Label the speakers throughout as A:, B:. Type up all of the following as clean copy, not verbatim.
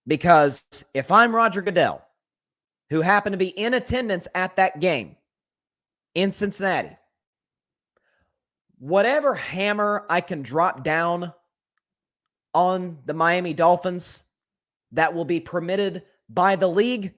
A: Because if I'm Roger Goodell, who happened to be in attendance at that game in Cincinnati, whatever hammer I can drop down on the Miami Dolphins that will be permitted by the league,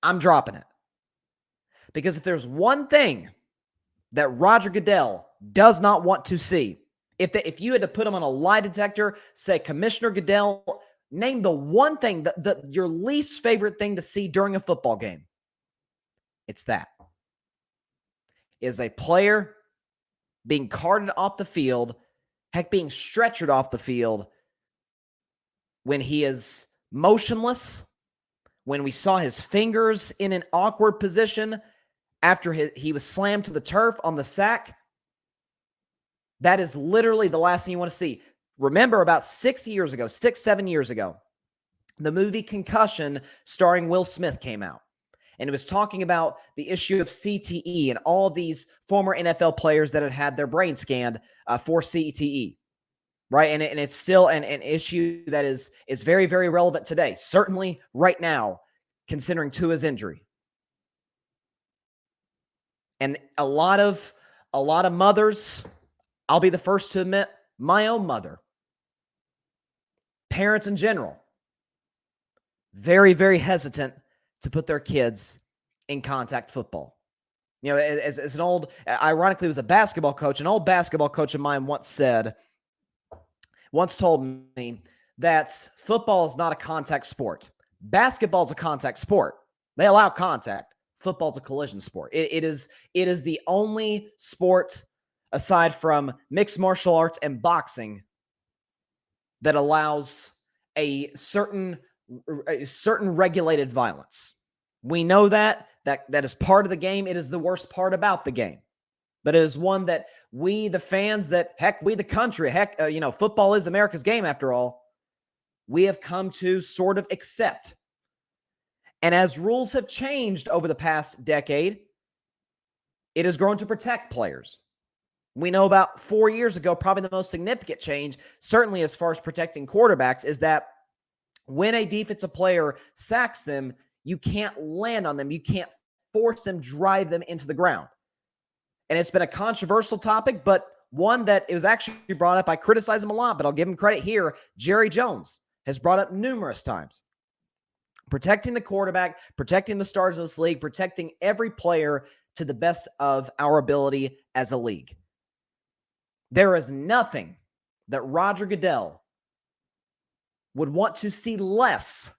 A: I'm dropping it. Because if there's one thing that Roger Goodell does not want to see, if you had to put him on a lie detector, say, Commissioner Goodell, name the one thing, your least favorite thing to see during a football game. It's that. Is a player being carted off the field, heck, being stretchered off the field when he is motionless, when we saw his fingers in an awkward position after he was slammed to the turf on the sack. That is literally the last thing you want to see. Remember, about 7 years ago, the movie Concussion starring Will Smith came out. And it was talking about the issue of CTE and all these former NFL players that had had their brain scanned for CTE, right? And it's still an issue that is very, very relevant today, certainly right now, considering Tua's injury. And a lot of mothers, I'll be the first to admit, my own mother, parents in general, very, very hesitant to put their kids in contact football. You know, as an old, ironically, it was a basketball coach. An old basketball coach of mine once told me that football is not a contact sport. Basketball is a contact sport. They allow contact. Football is a collision sport. It is the only sport aside from mixed martial arts and boxing that allows a certain regulated violence. We know that is part of the game. It is the worst part about the game, but it is one that we, the fans, we, the country, football is America's game after all, we have come to sort of accept. And as rules have changed over the past decade, it has grown to protect players. We know about 4 years ago, probably the most significant change, certainly as far as protecting quarterbacks, is that when a defensive player sacks them, you can't land on them. You can't force them, drive them into the ground. And it's been a controversial topic, but one that it was actually brought up. I criticize him a lot, but I'll give him credit here. Jerry Jones has brought up numerous times. Protecting the quarterback, protecting the stars of this league, protecting every player to the best of our ability as a league. There is nothing that Roger Goodell would want to see less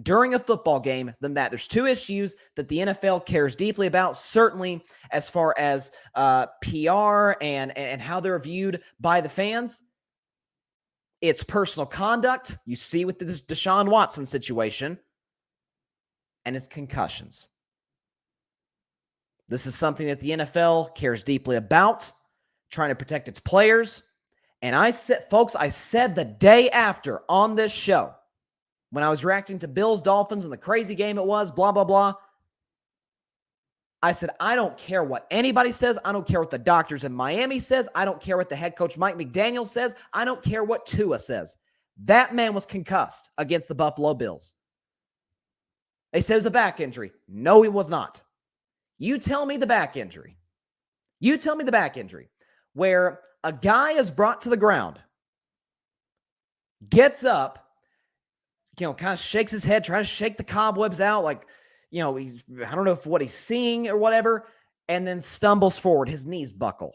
A: during a football game than that. There's two issues that the NFL cares deeply about, certainly as far as PR and how they're viewed by the fans. It's personal conduct. You see with this Deshaun Watson situation. And it's concussions. This is something that the NFL cares deeply about, trying to protect its players. And I said the day after on this show, when I was reacting to Bills Dolphins and the crazy game it was, blah, blah, blah, I said, I don't care what anybody says. I don't care what the doctors in Miami says. I don't care what the head coach Mike McDaniel says. I don't care what Tua says. That man was concussed against the Buffalo Bills. They said it was a back injury. No, it was not. You tell me the back injury. Where a guy is brought to the ground, gets up, kind of shakes his head, trying to shake the cobwebs out, like, I don't know what he's seeing or whatever, and then stumbles forward. His knees buckle.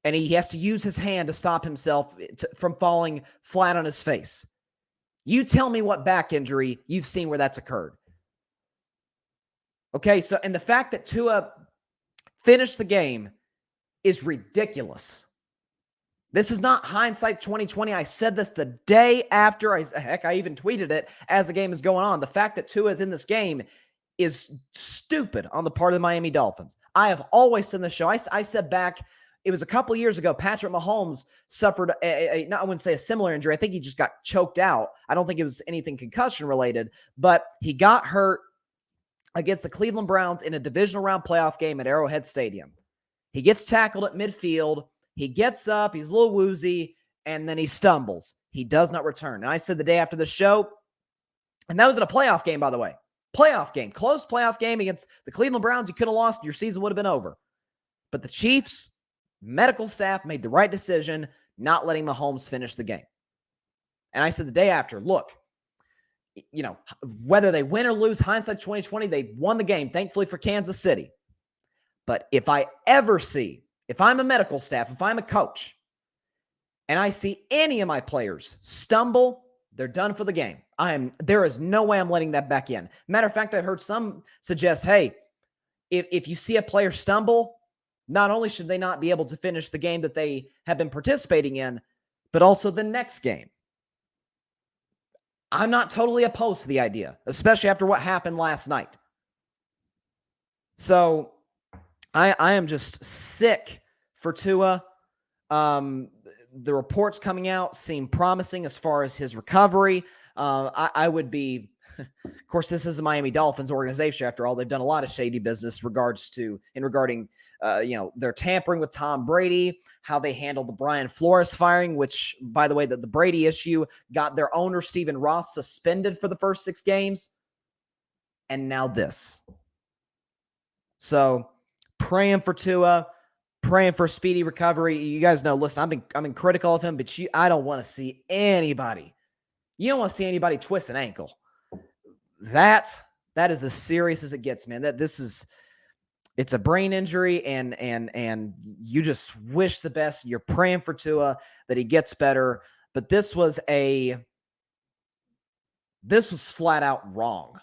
A: And he has to use his hand to stop himself from falling flat on his face. You tell me what back injury you've seen where that's occurred. Okay, so, and the fact that Tua finished the game is ridiculous. This is not hindsight 2020. I said this the day after. I even tweeted it as the game is going on. The fact that Tua is in this game is stupid on the part of the Miami Dolphins. I have always said in the show, I said back, it was a couple years ago, Patrick Mahomes suffered I wouldn't say a similar injury. I think he just got choked out. I don't think it was anything concussion related, but he got hurt against the Cleveland Browns in a divisional round playoff game at Arrowhead Stadium. He gets tackled at midfield. He gets up. He's a little woozy, and then he stumbles. He does not return. And I said the day after the show, And that was in a playoff game, by the way. Playoff game, close playoff game against the Cleveland Browns. You could have lost. Your season would have been over. But the Chiefs, medical staff made the right decision not letting Mahomes finish the game. And I said the day after, look, whether they win or lose, hindsight 2020, they won the game, thankfully for Kansas City. But if I'm a medical staff, if I'm a coach, and I see any of my players stumble, they're done for the game. There is no way I'm letting that back in. Matter of fact, I've heard some suggest, hey, if you see a player stumble, not only should they not be able to finish the game that they have been participating in, but also the next game. I'm not totally opposed to the idea, especially after what happened last night. So I am just sick for Tua. The reports coming out seem promising as far as his recovery. I would be, of course, this is the Miami Dolphins organization. After all, they've done a lot of shady business regarding their tampering with Tom Brady, how they handled the Brian Flores firing, which, by the way, the Brady issue got their owner, Stephen Ross, suspended for the first 6 games. And now this. So praying for Tua, praying for speedy recovery. You guys know, listen, I've been critical of him, but I don't want to see anybody. You don't want to see anybody twist an ankle. That is as serious as it gets, man. It's a brain injury, and you just wish the best. You're praying for Tua that he gets better, but this was flat out wrong.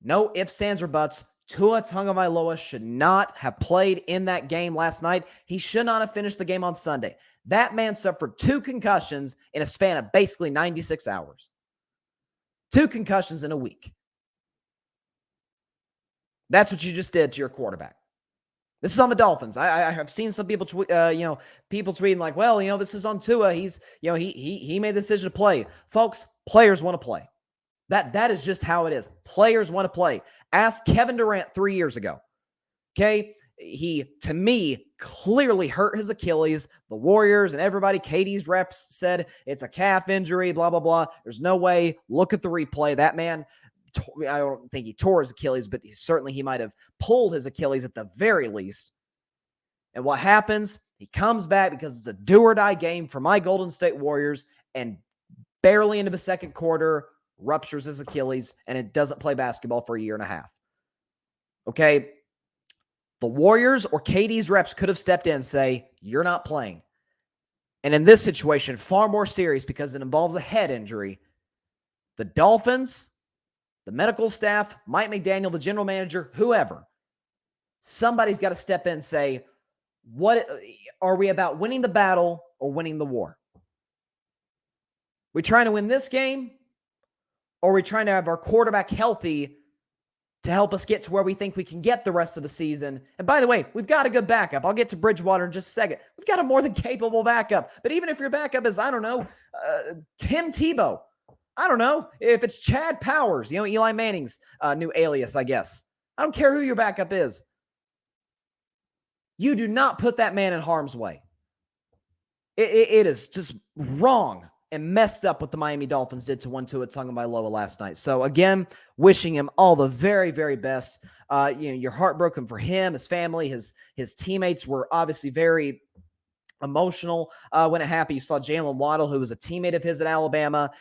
A: No ifs, ands, or buts. Tua Tagovailoa should not have played in that game last night. He should not have finished the game on Sunday. That man suffered 2 concussions in a span of basically 96 hours. 2 concussions in a week. That's what you just did to your quarterback. This is on the Dolphins. I have seen some people, people tweeting like, well, this is on Tua. He's, he made the decision to play. Folks, players want to play. That is just how it is. Players want to play. Ask Kevin Durant 3 years ago. Okay? He, to me, clearly hurt his Achilles. The Warriors and everybody, KD's reps said it's a calf injury, blah, blah, blah. There's no way. Look at the replay. That man, I don't think he tore his Achilles, but he might have pulled his Achilles at the very least. And what happens? He comes back because it's a do-or-die game for my Golden State Warriors, and barely into the second quarter, ruptures his Achilles, and it doesn't play basketball for a year and a half. Okay? The Warriors or KD's reps could have stepped in and say, you're not playing. And in this situation, far more serious because it involves a head injury. The Dolphins, the medical staff, Mike McDaniel, the general manager, whoever, somebody's got to step in and say, what are we about, winning the battle or winning the war? We trying to win this game, or are we trying to have our quarterback healthy to help us get to where we think we can get the rest of the season? And by the way, we've got a good backup. I'll get to Bridgewater in just a second. We've got a more than capable backup. But even if your backup is, Tim Tebow, I don't know, if it's Chad Powers, Eli Manning's new alias, I guess. I don't care who your backup is. You do not put that man in harm's way. It is just wrong and messed up what the Miami Dolphins did to Tua Tagovailoa last night. So again, wishing him all the very, very best. You're heartbroken for him, his family, his teammates were obviously very emotional when it happened. You saw Jalen Waddle, who was a teammate of his at Alabama,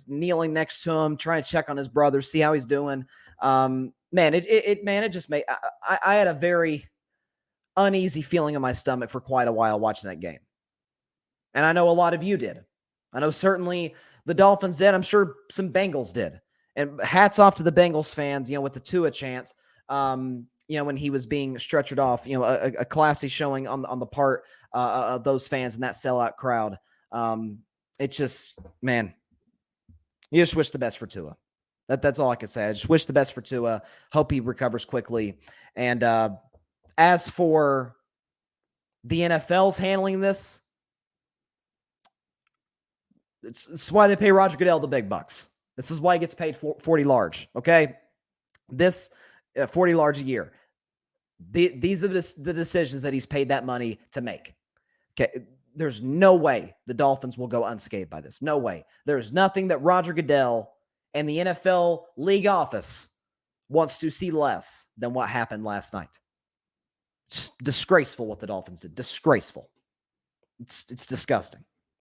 A: kneeling next to him, trying to check on his brother, see how he's doing. It just made I had a very uneasy feeling in my stomach for quite a while watching that game. And I know a lot of you did. I know certainly the Dolphins did. I'm sure some Bengals did. And hats off to the Bengals fans, with the Tua chant, when he was being stretchered off, a classy showing on the part of those fans and that sellout crowd. It's just, man, you just wish the best for Tua. That's all I can say. I just wish the best for Tua. Hope he recovers quickly. And as for the NFL's handling this, it's why they pay Roger Goodell the big bucks. This is why he gets paid 40 large, okay? This 40 large a year. These are the decisions that he's paid that money to make. Okay, there's no way the Dolphins will go unscathed by this. No way. There's nothing that Roger Goodell And the NFL league office wants to see less than what happened last night. It's disgraceful what the Dolphins did. Disgraceful. It's disgusting.